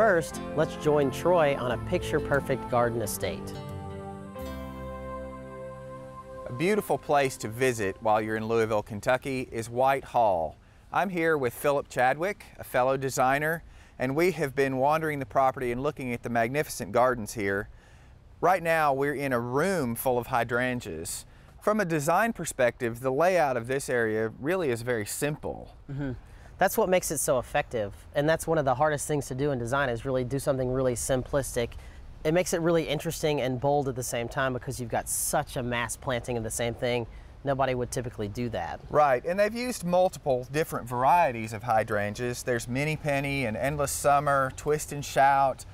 first, let's join Troy on a picture-perfect garden estate. A beautiful place to visit while you're in Louisville, Kentucky is Whitehall. I'm here with Phillipe Chadwick, a fellow designer, and we have been wandering the property and looking at the magnificent gardens here. Right now, we're in a room full of hydrangeas. From a design perspective, the layout of this area really is very simple. That's what makes it so effective, and that's one of the hardest things to do in design, is really do something really simplistic. It makes it really interesting and bold at the same time because you've got such a mass planting of the same thing. Nobody would typically do that. Right, and they've used multiple different varieties of hydrangeas. There's Mini Penny and Endless Summer, Twist and Shout,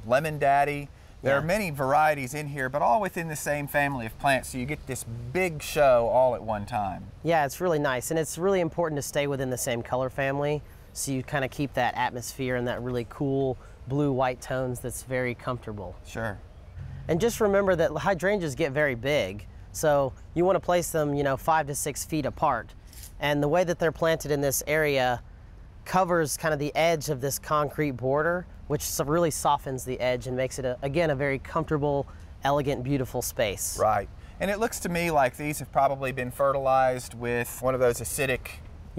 Lemon Daddy. There are many varieties in here, but all within the same family of plants, so you get this big show all at one time. Yeah, it's really nice, and it's really important to stay within the same color family, so you kind of keep that atmosphere and that really cool blue-white tones that's very comfortable. Sure. And just remember that hydrangeas get very big, so you want to place them, 5 to 6 feet apart. And the way that they're planted in this area covers kind of the edge of this concrete border, which really softens the edge and makes it, again, a very comfortable, elegant, beautiful space. Right. And it looks to me like these have probably been fertilized with one of those acidic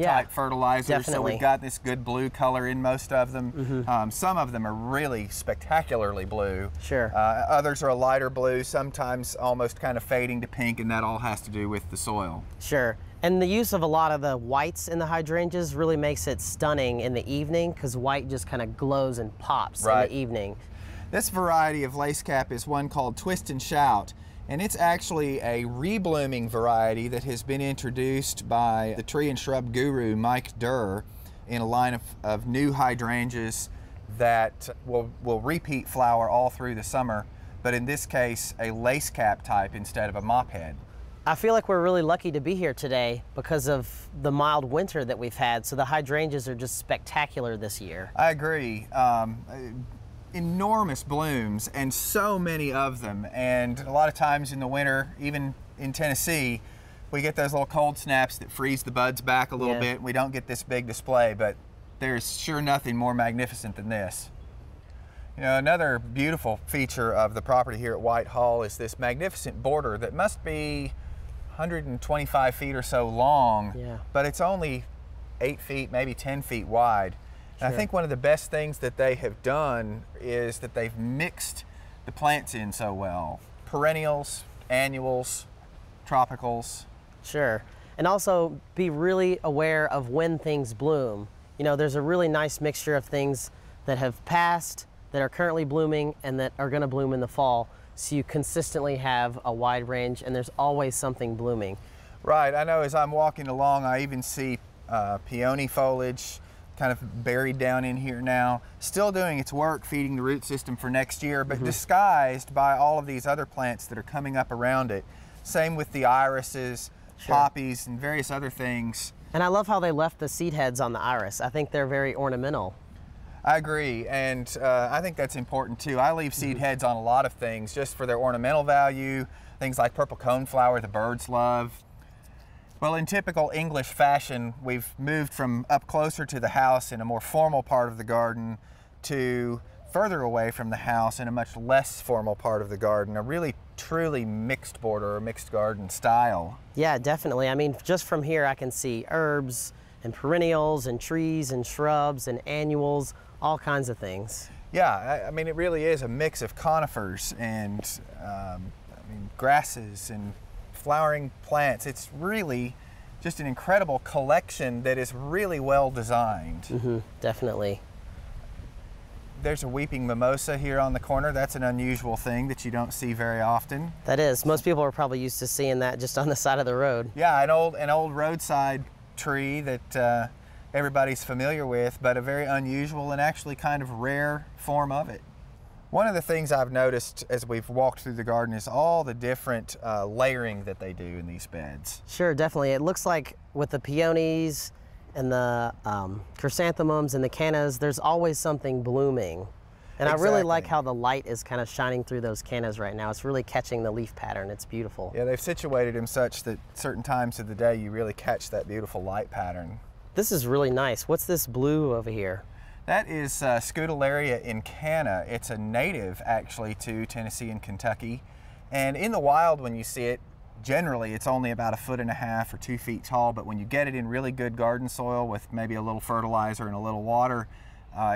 type fertilizers. Definitely. So we've got this good blue color in most of them. Some of them are really spectacularly blue. Sure. Others are a lighter blue, sometimes almost kind of fading to pink, and that all has to do with the soil. Sure. And the use of a lot of the whites in the hydrangeas really makes it stunning in the evening, because white just kind of glows and pops in the evening. This variety of lace cap is one called Twist and Shout, and it's actually a reblooming variety that has been introduced by the tree and shrub guru Mike Durr in a line of new hydrangeas that will repeat flower all through the summer, but in this case a lace cap type instead of a mop head. I feel like we're really lucky to be here today because of the mild winter that we've had, so the hydrangeas are just spectacular this year. I agree. Enormous blooms, and so many of them, and a lot of times in the winter, even in Tennessee, we get those little cold snaps that freeze the buds back a little bit, and we don't get this big display, but there's sure nothing more magnificent than this. Another beautiful feature of the property here at Whitehall is this magnificent border that must be 125 feet or so long, but it's only 8 feet, maybe 10 feet wide. And I think one of the best things that they have done is that they've mixed the plants in so well. Perennials, annuals, tropicals. Sure. And also be really aware of when things bloom. There's a really nice mixture of things that have passed, that are currently blooming, and that are going to bloom in the fall. So you consistently have a wide range, and there's always something blooming. Right. I know as I'm walking along, I even see peony foliage kind of buried down in here now, still doing its work feeding the root system for next year, but disguised by all of these other plants that are coming up around it. Same with the irises, poppies, and various other things. And I love how they left the seed heads on the iris. I think they're very ornamental. I agree, and I think that's important too. I leave seed heads on a lot of things just for their ornamental value, things like purple coneflower the birds love. Well, in typical English fashion, we've moved from up closer to the house in a more formal part of the garden to further away from the house in a much less formal part of the garden, a really truly mixed border or mixed garden style. Yeah, definitely. I mean, just from here I can see herbs and perennials and trees and shrubs and annuals, all kinds of things. Yeah, I mean, it really is a mix of conifers and grasses and flowering plants. It's really just an incredible collection that is really well designed. Definitely. There's a weeping mimosa here on the corner. That's an unusual thing that you don't see very often. That is. Most people are probably used to seeing that just on the side of the road. Yeah, an old roadside tree that everybody's familiar with, but a very unusual and actually kind of rare form of it. One of the things I've noticed as we've walked through the garden is all the different layering that they do in these beds. Sure, definitely. It looks like with the peonies and the chrysanthemums and the cannas, there's always something blooming. And I really like how the light is kind of shining through those cannas right now. It's really catching the leaf pattern. It's beautiful. Yeah, they've situated them such that certain times of the day you really catch that beautiful light pattern. This is really nice. What's this blue over here? That is Scutellaria in Canna. It's a native, actually, to Tennessee and Kentucky. And in the wild, when you see it, generally it's only about 1.5 or 2 feet tall, but when you get it in really good garden soil with maybe a little fertilizer and a little water,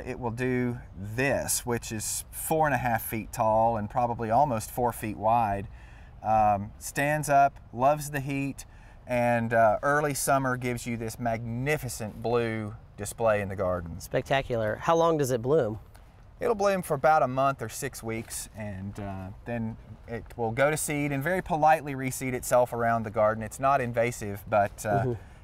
it will do this, which is 4.5 feet tall and probably almost 4 feet wide. Stands up, loves the heat, and early summer gives you this magnificent blue display in the garden. Spectacular. How long does it bloom? It'll bloom for about a month or 6 weeks, and then it will go to seed and very politely reseed itself around the garden. It's not invasive, but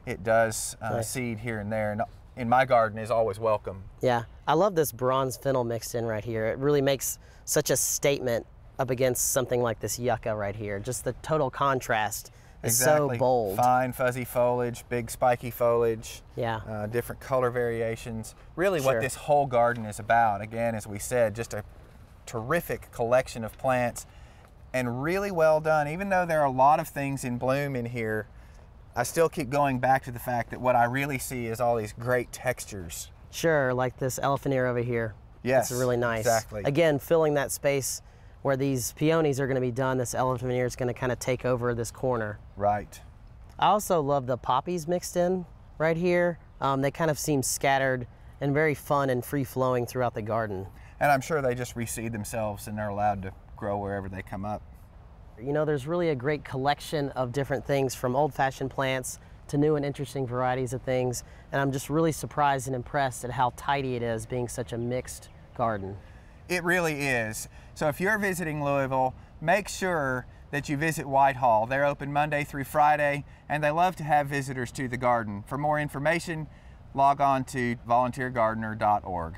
it does seed here and there, and in my garden is always welcome. Yeah, I love this bronze fennel mixed in right here. It really makes such a statement up against something like this yucca right here. Just the total contrast is Exactly. so bold. Fine fuzzy foliage, big spiky foliage, Yeah. different color variations. Really Sure. what this whole garden is about. Again, as we said, just a terrific collection of plants and really well done. Even though there are a lot of things in bloom in here, I still keep going back to the fact that what I really see is all these great textures. Sure, like this elephant ear over here. Yes, It's really nice. exactly. Again, filling that space where these peonies are going to be done, this elephant ear is going to kind of take over this corner. Right. I also love the poppies mixed in right here. They kind of seem scattered and very fun and free-flowing throughout the garden. And I'm sure they just reseed themselves and they're allowed to grow wherever they come up. You know, there's really a great collection of different things, from old-fashioned plants to new and interesting varieties of things. And I'm just really surprised and impressed at how tidy it is, being such a mixed garden. It really is. So if you're visiting Louisville, make sure that you visit Whitehall. They're open Monday through Friday, and they love to have visitors to the garden. For more information, log on to volunteergardener.org.